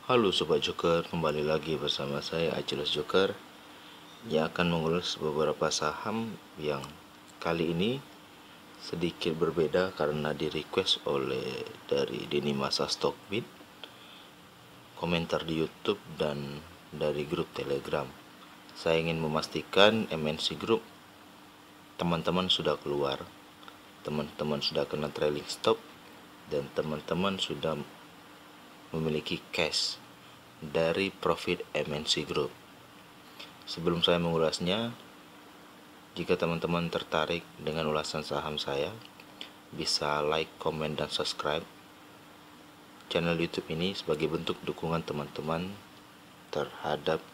Halo Sobat Joker, kembali lagi bersama saya Acilos Joker yang akan mengulas beberapa saham yang kali ini sedikit berbeda karena di request oleh dari Denny Masa Stockbit, komentar di YouTube dan dari grup Telegram. Saya ingin memastikan MNC Group teman-teman sudah keluar, teman-teman sudah kena trailing stop, dan teman-teman sudah memiliki cash dari profit MNC Group. Sebelum saya mengulasnya, jika teman-teman tertarik dengan ulasan saham saya, bisa like, komen, dan subscribe channel YouTube ini sebagai bentuk dukungan teman-teman terhadap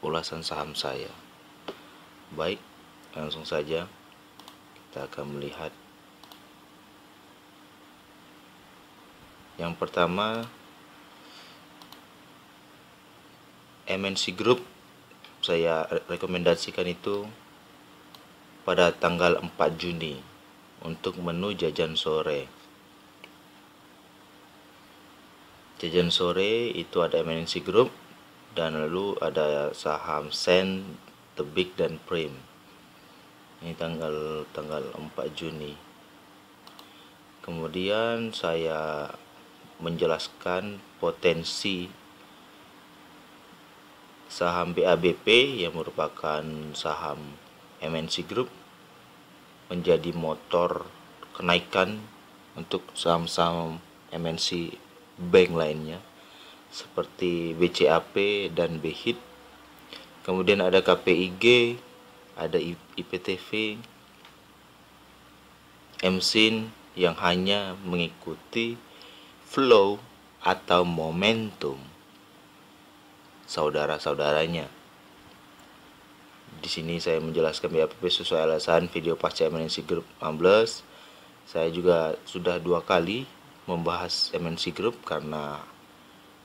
ulasan saham saya. Baik, langsung saja kita akan melihat. Yang pertama, MNC Group saya rekomendasikan itu pada tanggal 4 Juni untuk menu jajan sore. Jajan sore itu ada MNC Group dan lalu ada saham Sen, The Big, dan Prim. Ini tanggal 4 Juni. Kemudian saya menjelaskan potensi saham BABP yang merupakan saham MNC Group menjadi motor kenaikan untuk saham-saham MNC Bank lainnya seperti BCAP dan BHIT. Kemudian ada KPIG, ada IPTV, MSIN yang hanya mengikuti flow atau momentum saudara-saudaranya. Di sini saya menjelaskan BAPP sesuai alasan video pasca MNC Group 16. Saya juga sudah 2 kali membahas MNC Group karena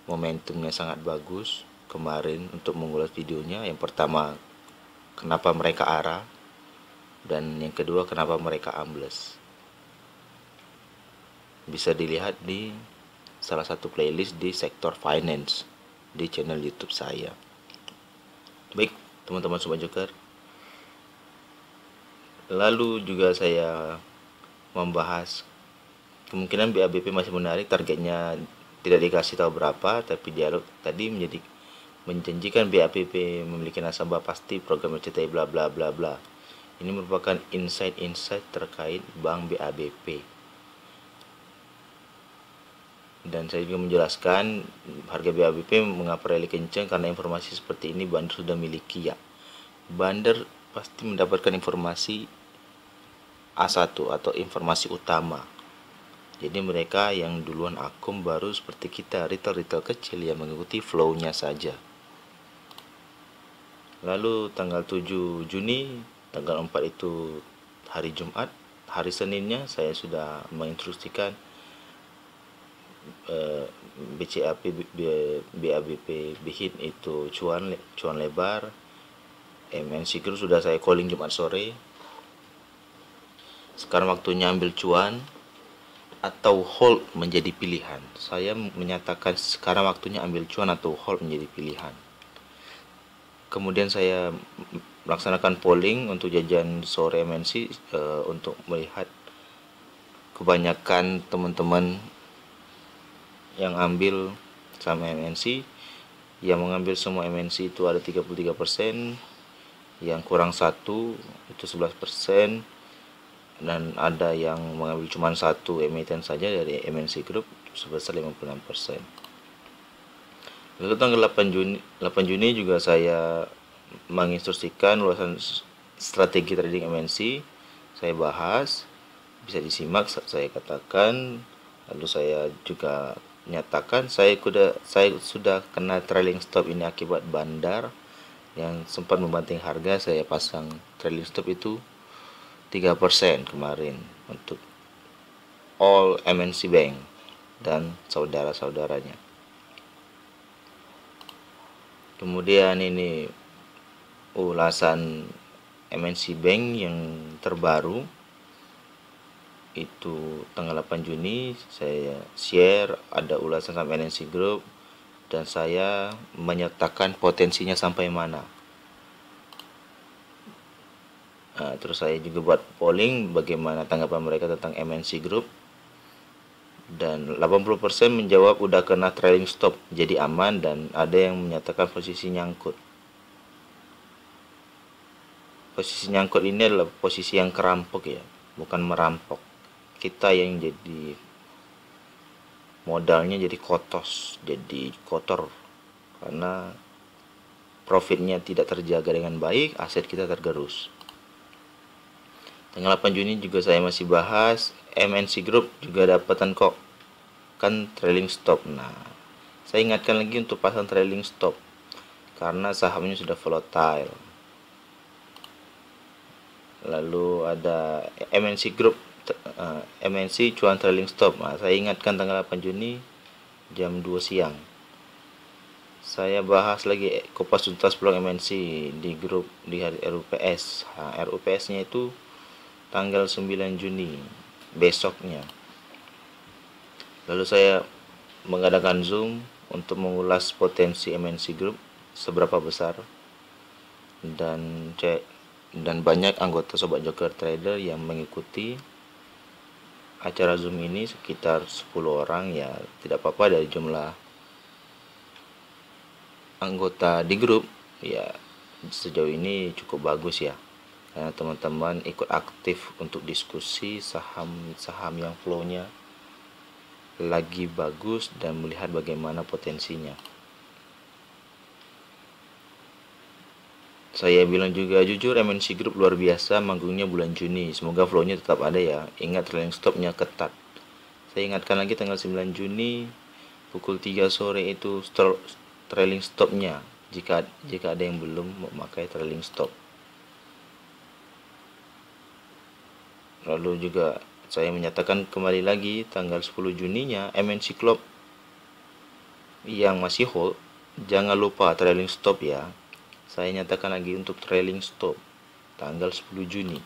momentumnya sangat bagus kemarin untuk mengulas videonya. Yang pertama, kenapa mereka arah, dan yang kedua, kenapa mereka ambles. Bisa dilihat di salah satu playlist di sektor finance di channel YouTube saya. Baik, teman-teman Sobat Joker. Lalu juga saya membahas kemungkinan BABP masih menarik, targetnya tidak dikasih tahu berapa, tapi dialog tadi menjanjikan BABP memiliki nasabah pasti, program RCTI bla bla bla bla. Ini merupakan insight terkait Bank BABP. Dan saya juga menjelaskan harga BABP mengapa rally kencang, karena informasi seperti ini Bander sudah miliki ya. Bander pasti mendapatkan informasi A1 atau informasi utama. Jadi mereka yang duluan akum baru seperti kita, retail kecil yang mengikuti flow-nya saja. Lalu tanggal 7 Juni, tanggal 4 itu hari Jumat, hari Seninnya saya sudah menginstruksikan BCAP, BABP, BHIT itu cuan lebar. MNC Group sudah saya calling Jumat sore. Sekarang waktunya ambil cuan atau hold menjadi pilihan. Saya menyatakan sekarang waktunya ambil cuan atau hold menjadi pilihan. Kemudian saya melaksanakan polling untuk jajan sore MNC untuk melihat kebanyakan teman-teman yang ambil saham MNC. Yang mengambil semua MNC itu ada 33%, yang kurang 1 itu 11%, dan ada yang mengambil cuma 1 emiten saja dari MNC Group sebesar 56%. Lalu tanggal 8 Juni juga saya menginstruksikan ulasan strategi trading MNC. Saya bahas, bisa disimak, saya katakan. Lalu saya juga menyatakan saya sudah kena trailing stop ini akibat bandar yang sempat membanting harga. Saya pasang trailing stop itu 3% kemarin untuk all MNC Bank dan saudara-saudaranya. Kemudian ini ulasan MNC Bank yang terbaru. itu tanggal 8 Juni saya share ada ulasan sama MNC Group dan saya menyertakan potensinya sampai mana. Terus saya juga buat polling bagaimana tanggapan mereka tentang MNC Group, dan 80% menjawab udah kena trailing stop jadi aman, dan ada yang menyatakan posisi nyangkut. Posisi nyangkut ini adalah posisi yang kerampok ya, bukan merampok. Kita yang jadi modalnya jadi kotor karena profitnya tidak terjaga dengan baik, aset kita tergerus. Tanggal 8 Juni juga saya masih bahas MNC Group juga dapatan kok kan trailing stop. Nah, saya ingatkan lagi untuk pasang trailing stop karena sahamnya sudah volatile. Lalu ada MNC Group, MNC cuan trailing stop. Nah, saya ingatkan tanggal 8 Juni jam 2 siang. Saya bahas lagi kupas tuntas peluang MNC di grup di hari RUPS. RUPS-nya itu tanggal 9 Juni besoknya. Lalu saya mengadakan Zoom untuk mengulas potensi MNC Group seberapa besar, dan banyak anggota Sobat Joker Trader yang mengikuti acara Zoom ini, sekitar 10 orang ya, tidak apa-apa dari jumlah anggota di grup ya, sejauh ini cukup bagus ya, karena teman-teman ikut aktif untuk diskusi saham-saham yang flow-nya lagi bagus dan melihat bagaimana potensinya. Saya bilang juga jujur, MNC Group luar biasa manggungnya bulan Juni. Semoga flow-nya tetap ada ya. Ingat trailing stop-nya ketat. Saya ingatkan lagi tanggal 9 Juni pukul 3 sore itu trailing stop-nya. Jika ada yang belum memakai trailing stop. Lalu juga saya menyatakan kembali lagi tanggal 10 Juninya MNC Group yang masih hold, jangan lupa trailing stop ya. Saya nyatakan lagi untuk trailing stop tanggal 10 Juni.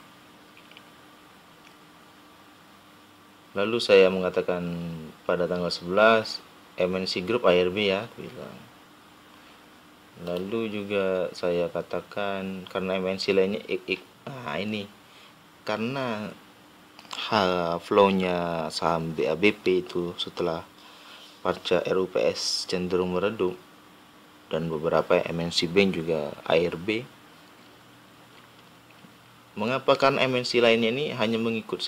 Lalu saya mengatakan pada tanggal 11 MNC Group ARB ya bilang. Lalu juga saya katakan karena MNC lainnya ini karena flow-nya saham BABP itu setelah pasca RUPS cenderung meredup, dan beberapa MNC Bank juga ARB. Mengapa? Kan MNC lainnya ini hanya mengikut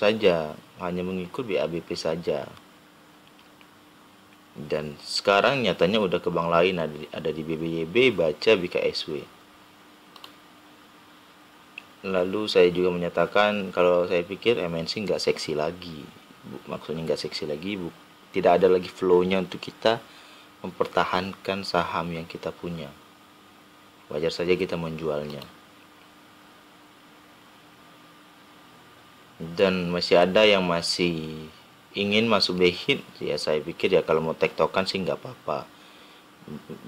BABP saja. Dan sekarang nyatanya udah ke bank lain, ada di BBYB, Baca, BKSW. Lalu saya juga menyatakan kalau saya pikir MNC nggak seksi lagi. Maksudnya nggak seksi lagi, tidak ada lagi flow-nya untuk kita mempertahankan saham yang kita punya. Wajar saja kita menjualnya. Dan masih ada yang masih ingin masuk BHIT ya, saya pikir ya kalau mau tektokan sih nggak apa-apa,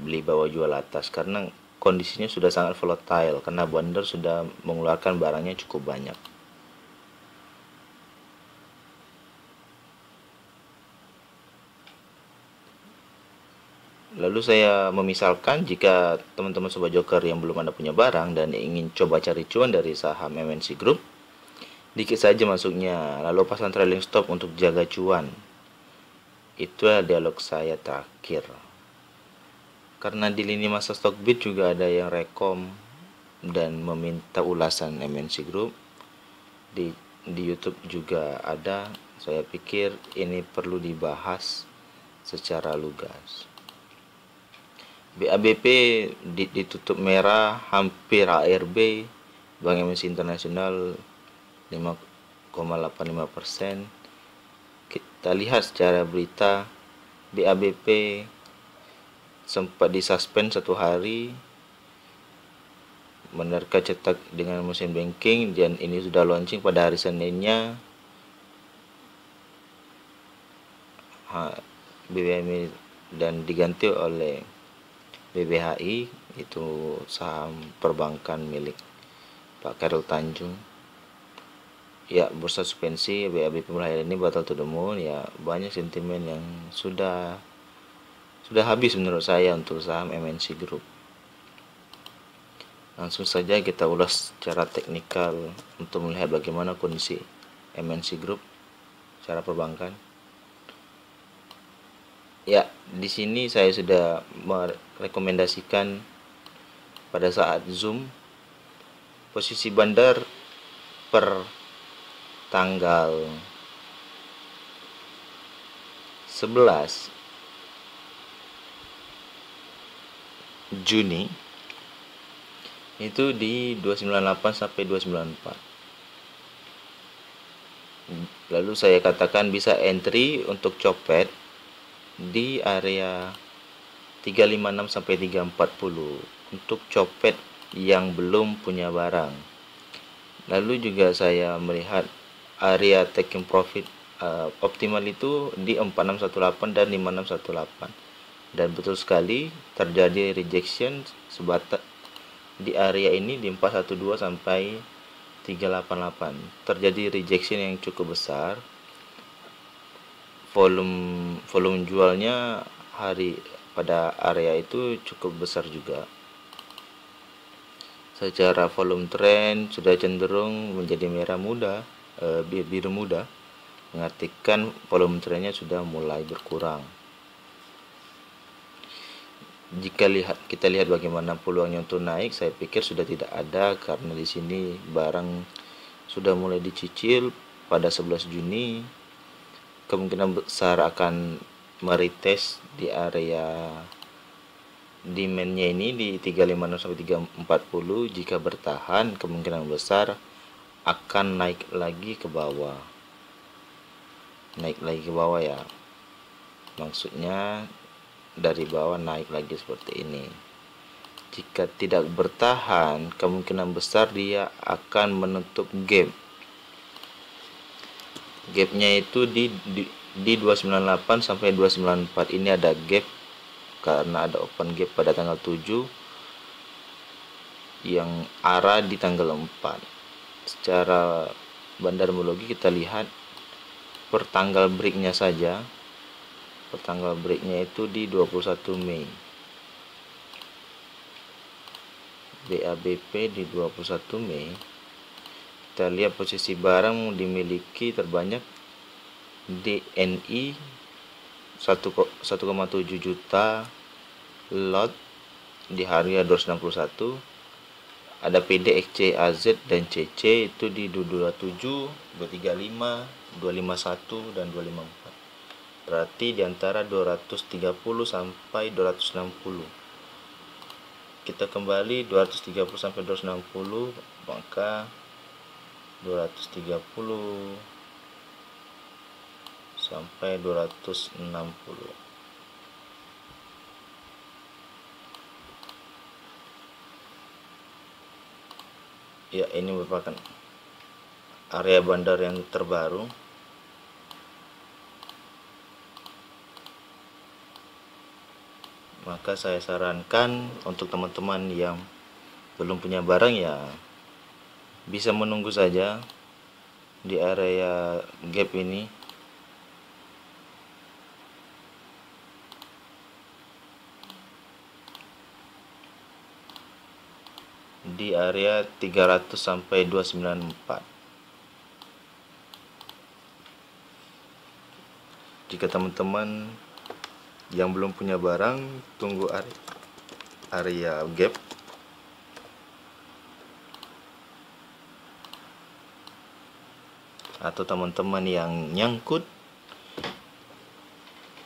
beli bawah jual atas, karena kondisinya sudah sangat volatile karena bonder sudah mengeluarkan barangnya cukup banyak. Lalu saya memisalkan jika teman-teman Sobat Joker yang belum ada punya barang dan ingin coba cari cuan dari saham MNC Group, dikit saja masuknya, lalu pasang trailing stop untuk jaga cuan. Itulah dialog saya terakhir. Karena di lini masa Stockbit juga ada yang rekom dan meminta ulasan MNC Group, di YouTube juga ada. Saya pikir ini perlu dibahas secara lugas. BABP ditutup merah, hampir ARB, Bank MNC Internasional 5,85%. Kita lihat secara berita, BABP sempat disuspend 1 hari, menerka cetak dengan mesin banking, dan ini sudah launching pada hari Seninnya. BBMI dan diganti oleh BBHI, itu saham perbankan milik Pak Khairul Tanjung. Ya, bursa suspensi BABP mulai hari ini battle to the moon. Ya, banyak sentimen yang sudah habis menurut saya untuk saham MNC Group. Langsung saja kita ulas secara teknikal untuk melihat bagaimana kondisi MNC Group secara perbankan. Ya, di sini saya sudah merekomendasikan pada saat Zoom posisi bandar per tanggal 11 Juni itu di 298 sampai 294. Lalu saya katakan bisa entry untuk copet di area 356 sampai 340 untuk copet yang belum punya barang. Lalu juga saya melihat area taking profit optimal itu di 4618 dan 5618, dan betul sekali terjadi rejection sebatas di area ini di 412 sampai 388. Terjadi rejection yang cukup besar. Volume jualnya pada area itu cukup besar juga. Secara volume trend sudah cenderung menjadi biru muda, mengartikan volume trendnya sudah mulai berkurang. Jika kita lihat bagaimana peluangnya untuk naik, saya pikir sudah tidak ada, karena di sini barang sudah mulai dicicil pada 11 Juni. Kemungkinan besar akan meretest di area demand-nya ini di 356 sampai 340. Jika bertahan, kemungkinan besar akan naik lagi ke bawah. Ya. Maksudnya dari bawah naik lagi seperti ini. Jika tidak bertahan, kemungkinan besar dia akan menutup gap. Gapnya itu di 298 sampai 294. Ini ada gap karena ada open gap pada tanggal 7 yang arah di tanggal 4. Secara bandarmologi kita lihat per tanggal breaknya saja. Per tanggal breaknya itu di 21 Mei. BABP di 21 Mei. Kita lihat posisi barang dimiliki terbanyak DNI 1,7 juta lot di harga 261. Ada PDXC, AZ dan CC itu di 227, 235, 251 dan 254. Berarti di antara 230 sampai 260. Kita kembali 230 sampai 260, maka 230 sampai 260. Ya, ini merupakan area bandar yang terbaru. Maka saya sarankan untuk teman-teman yang belum punya barang, ya bisa menunggu saja di area gap ini. Di area 300 sampai 294. Jika teman-teman yang belum punya barang, tunggu area gap. Atau teman-teman yang nyangkut,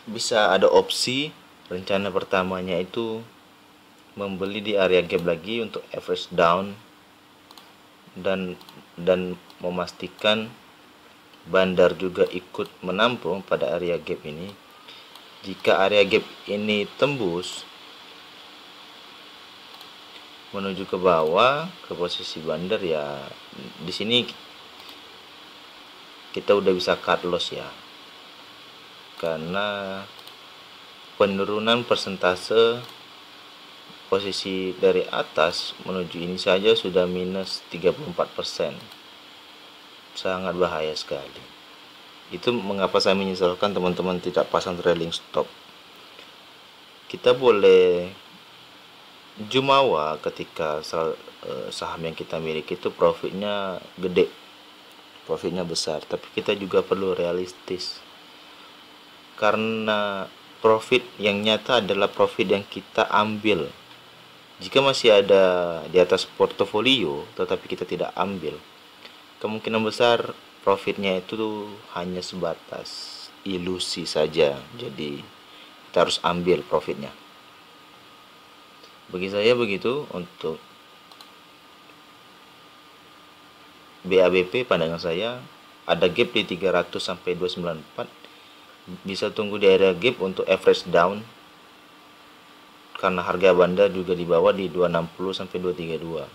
bisa ada opsi. Rencana pertamanya itu membeli di area gap lagi untuk average down dan memastikan bandar juga ikut menampung pada area gap ini. Jika area gap ini tembus menuju ke bawah ke posisi bandar, ya di sini kita udah bisa cut loss ya, karena penurunan persentase posisi dari atas menuju ini saja sudah minus 34%. sangat bahaya sekali. Itu mengapa saya menyesalkan teman-teman tidak pasang trailing stop. Kita boleh jumawa ketika saham yang kita miliki itu profitnya gede, profitnya besar, tapi kita juga perlu realistis, karena profit yang nyata adalah profit yang kita ambil. Jika masih ada di atas portofolio tetapi kita tidak ambil, kemungkinan besar profitnya itu hanya sebatas ilusi saja. Jadi kita harus ambil profitnya. Bagi saya begitu untuk BABP. Pandangan saya ada gap di 300 sampai 294, bisa tunggu di area gap untuk average down, karena harga bandar juga di bawah di 260 sampai 232.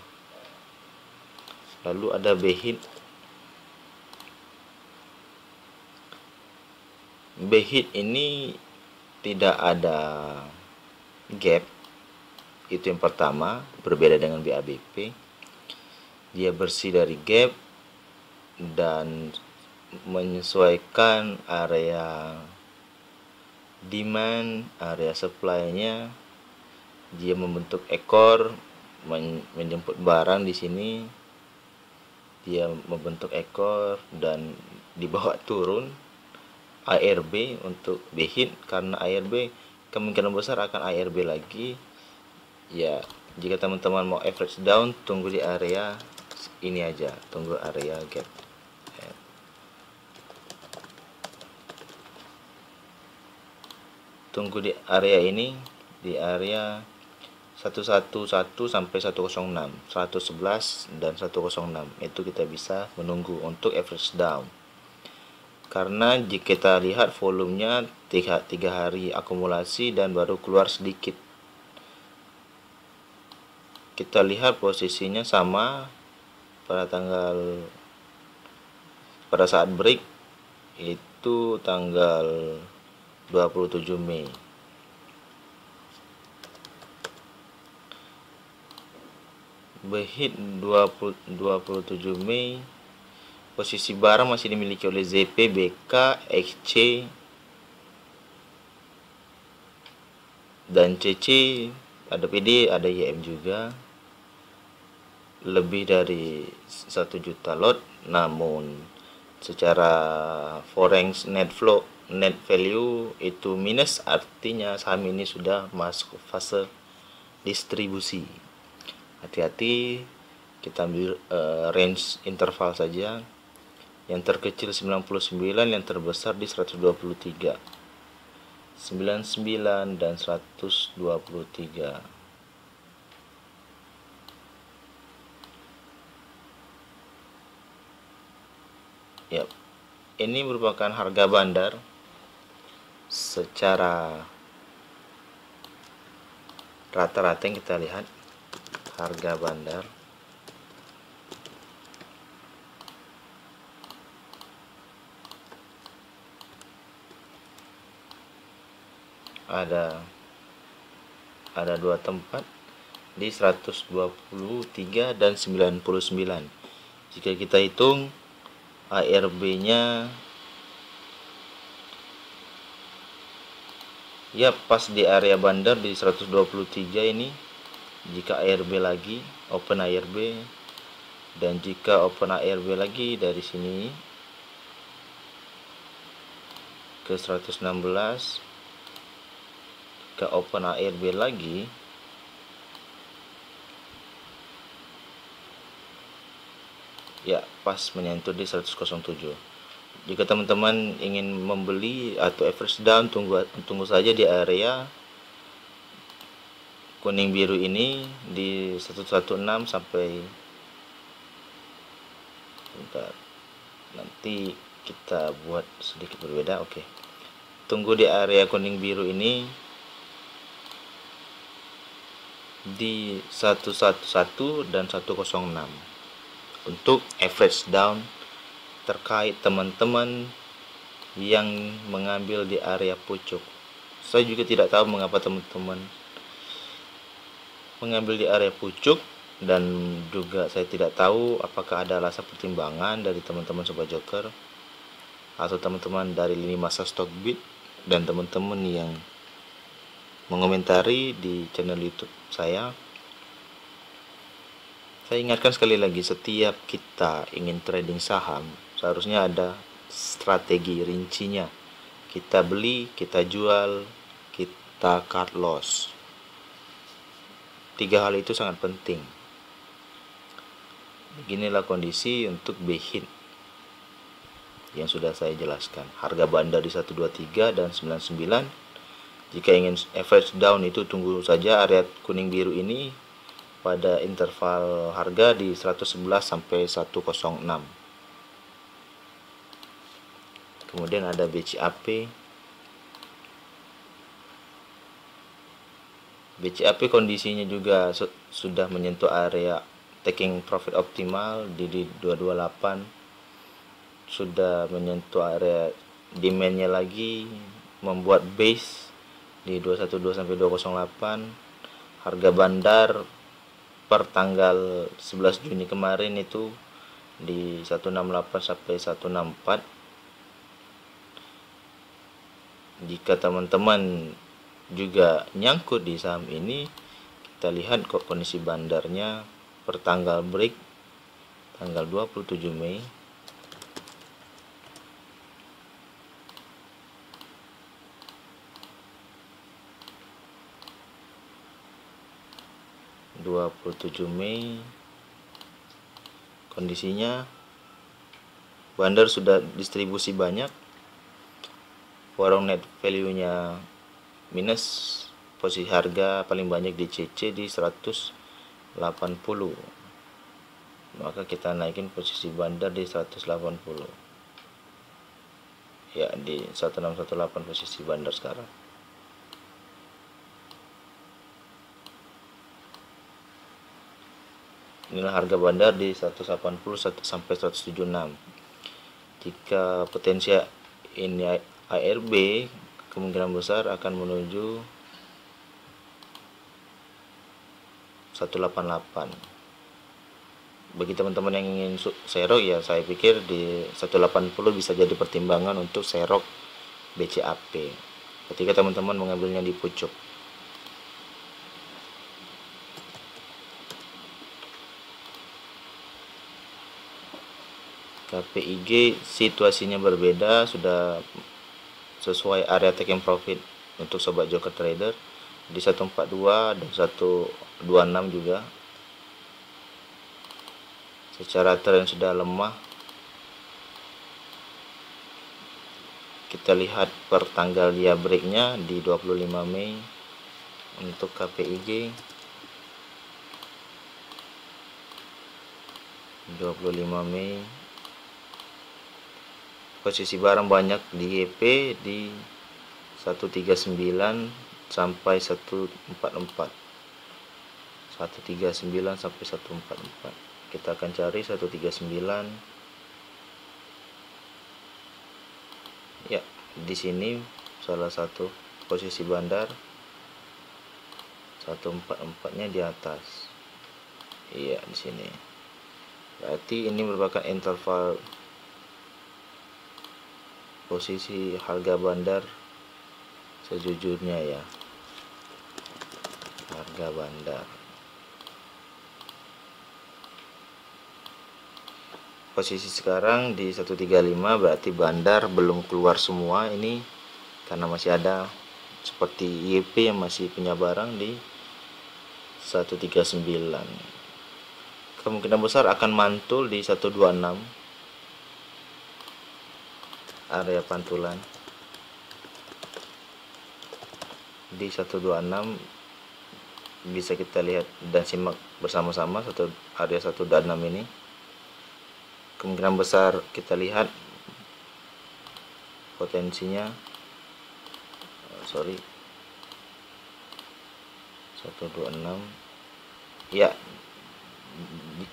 Lalu ada BHIT. BHIT ini tidak ada gap, itu yang pertama, berbeda dengan BABP. Dia bersih dari gap dan menyesuaikan area demand, area supply-nya. Dia membentuk ekor, menjemput barang di sini. Dia membentuk ekor dan dibawa turun. ARB untuk BHIT, karena ARB kemungkinan besar akan ARB lagi. Ya, jika teman-teman mau average down, tunggu di area ini aja, tunggu area gap. Tunggu di area ini, di area 111 sampai 106, 111 dan 106 itu kita bisa menunggu untuk average down. Karena jika kita lihat volumenya 3 hari akumulasi dan baru keluar sedikit. Kita lihat posisinya sama pada saat break itu tanggal 27 Mei. BHIT 27 Mei, posisi barang masih dimiliki oleh ZP, BK, XC, dan CC. Ada PD, ada YM juga. Lebih dari 1 juta lot, namun secara forex net value itu minus, artinya saham ini sudah masuk fase distribusi. Hati-hati, kita ambil range interval saja. Yang terkecil 99, yang terbesar di 123. 99 dan 123. Yap. Ini merupakan harga bandar secara rata-rata yang kita lihat. Harga bandar ada 2 tempat di 123 dan 99. Jika kita hitung ARB-nya ya pas di area bandar di 123 ini. Jika ARB lagi, open ARB, dan jika open ARB lagi dari sini ke 116, ke open ARB lagi, ya pas menyentuh di 107. Jika teman-teman ingin membeli atau average down, tunggu saja di area kuning biru ini di 116 sampai, bentar, nanti kita buat sedikit berbeda. Oke, tunggu di area kuning biru ini di 111 dan 106 untuk average down terkait teman-teman yang mengambil di area pucuk. Saya juga tidak tahu mengapa teman-teman mengambil di area pucuk, dan juga saya tidak tahu apakah ada alasan pertimbangan dari teman-teman Sobat Joker atau teman-teman dari lini masa Stockbit dan teman-teman yang mengomentari di channel YouTube saya. Saya ingatkan sekali lagi, setiap kita ingin trading saham seharusnya ada strategi rincinya. Kita beli, kita jual, kita cut loss. 3 hal itu sangat penting. Beginilah kondisi untuk BHIN yang sudah saya jelaskan. Harga bandar di 123 dan 99. Jika ingin average down itu tunggu saja area kuning biru ini pada interval harga di 111 sampai 106. Kemudian ada BCAP. BCAP kondisinya juga sudah menyentuh area taking profit optimal di 228, sudah menyentuh area demandnya lagi, membuat base di 212 sampai 208. Harga bandar per tanggal 11 Juni kemarin itu di 168 sampai 164. Jika teman-teman juga nyangkut di saham ini, kita lihat kok kondisi bandarnya per tanggal break tanggal 27 Mei. Kondisinya bandar sudah distribusi banyak, warung net value nya minus, posisi harga paling banyak di CC di 180, maka kita naikin posisi bandar di 180 ya, di 1618 posisi bandar sekarang. Inilah harga bandar di 180 sampai 176. Jika potensi ini ARB, kemungkinan besar akan menuju 188. Bagi teman-teman yang ingin serok ya, saya pikir di 180 bisa jadi pertimbangan untuk serok BCAP ketika teman-teman mengambilnya di pucuk. KPIG situasinya berbeda, sudah sesuai area taking profit untuk Sobat Joker Trader di 142 dan 126 juga. Secara tren sudah lemah. Kita lihat per tanggal dia breaknya di 25 Mei untuk KPIG. 25 Mei posisi barang banyak di YP di 139 sampai 144. 139 sampai 144. Kita akan cari 139. Ya, di sini salah satu posisi bandar. 144-nya di atas. Iya, di sini. Berarti ini merupakan interval posisi harga bandar sejujurnya ya. Harga bandar. Posisi sekarang di 135, berarti bandar belum keluar semua ini karena masih ada seperti YP yang masih punya barang di 139. Kemungkinan besar akan mantul di 126. Area pantulan di 126 bisa kita lihat dan simak bersama-sama area 126 ini. Kemungkinan besar kita lihat potensinya 126 ya.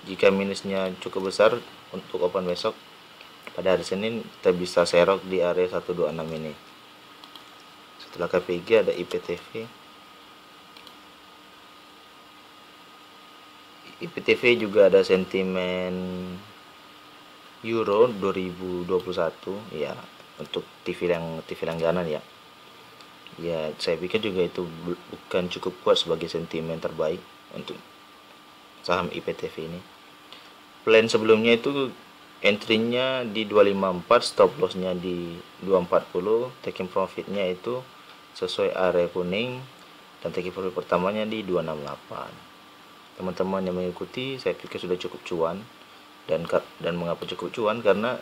Jika minusnya cukup besar untuk open besok pada hari Senin, kita bisa serok di area 126 ini. Setelah KPIG ada IPTV. IPTV juga ada sentimen Euro 2021 ya, untuk TV langganan ya. Ya, saya pikir juga itu bukan cukup kuat sebagai sentimen terbaik untuk saham IPTV ini. Plan sebelumnya itu entry-nya di 254, stop loss-nya di 240, taking profit-nya itu sesuai area kuning, dan taking profit pertamanya di 268. Teman-teman yang mengikuti saya pikir sudah cukup cuan, dan mengapa cukup cuan, karena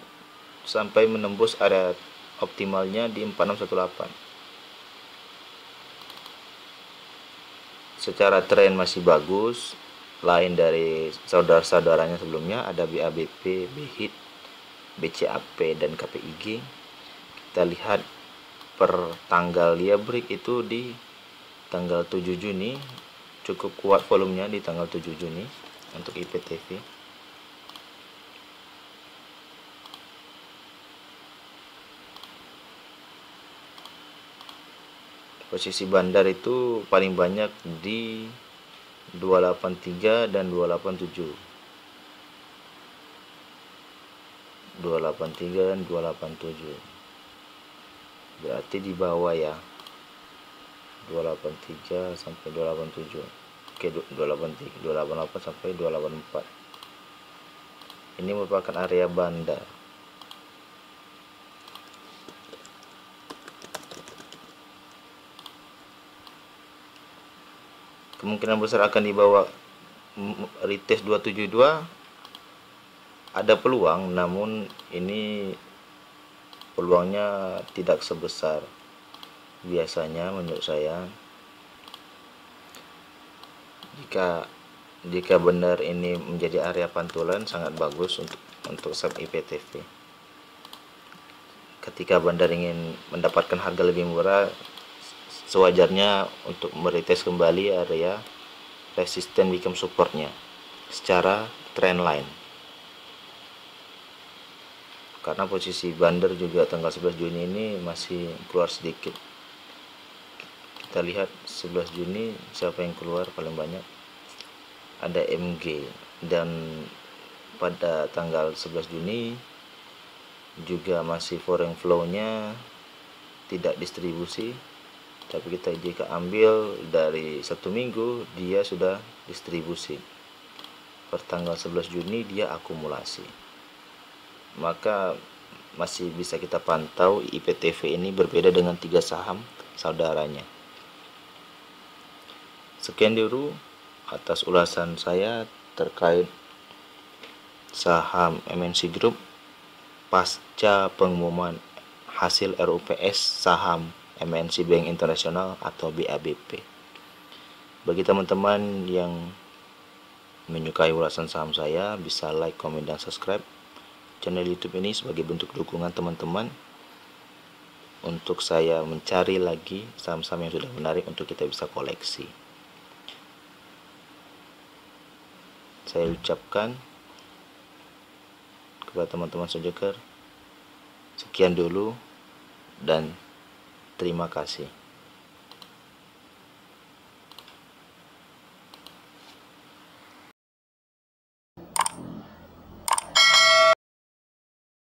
sampai menembus area optimalnya di 4618. Secara tren masih bagus, lain dari saudara-saudaranya sebelumnya, ada BABP, BHIT, BCAP, dan KPIG. Kita lihat per tanggal dia break itu di tanggal 7 Juni, cukup kuat volumenya di tanggal 7 Juni untuk IPTV. Posisi bandar itu paling banyak di 283 dan 287. 283 dan 287. Berarti di bawah ya. 283 sampai 287. Oke, 283, 288 sampai 284. Ini merupakan area bandar. Kemungkinan besar akan dibawa retest 272, ada peluang, namun ini peluangnya tidak sebesar biasanya menurut saya. Jika benar ini menjadi area pantulan, sangat bagus untuk saham IPTV. Ketika bandar ingin mendapatkan harga lebih murah, sewajarnya untuk meretest kembali area resisten become supportnya secara trend line, karena posisi bandar juga tanggal 11 Juni ini masih keluar sedikit. Kita lihat 11 Juni siapa yang keluar paling banyak, ada MG, dan pada tanggal 11 Juni juga masih foreign flow-nya tidak distribusi, tapi jika ambil dari 1 minggu dia sudah distribusi. Per tanggal 11 Juni dia akumulasi. Maka masih bisa kita pantau IPTV ini berbeda dengan 3 saham saudaranya. Sekian dulu atas ulasan saya terkait saham MNC Group pasca pengumuman hasil RUPS saham MNC Bank Internasional atau BABP. Bagi teman-teman yang menyukai ulasan saham saya, bisa like, komen, dan subscribe channel YouTube ini sebagai bentuk dukungan teman-teman untuk saya mencari lagi saham-saham yang sudah menarik untuk kita bisa koleksi. Saya ucapkan kepada teman-teman sejoker, sekian dulu dan terima kasih.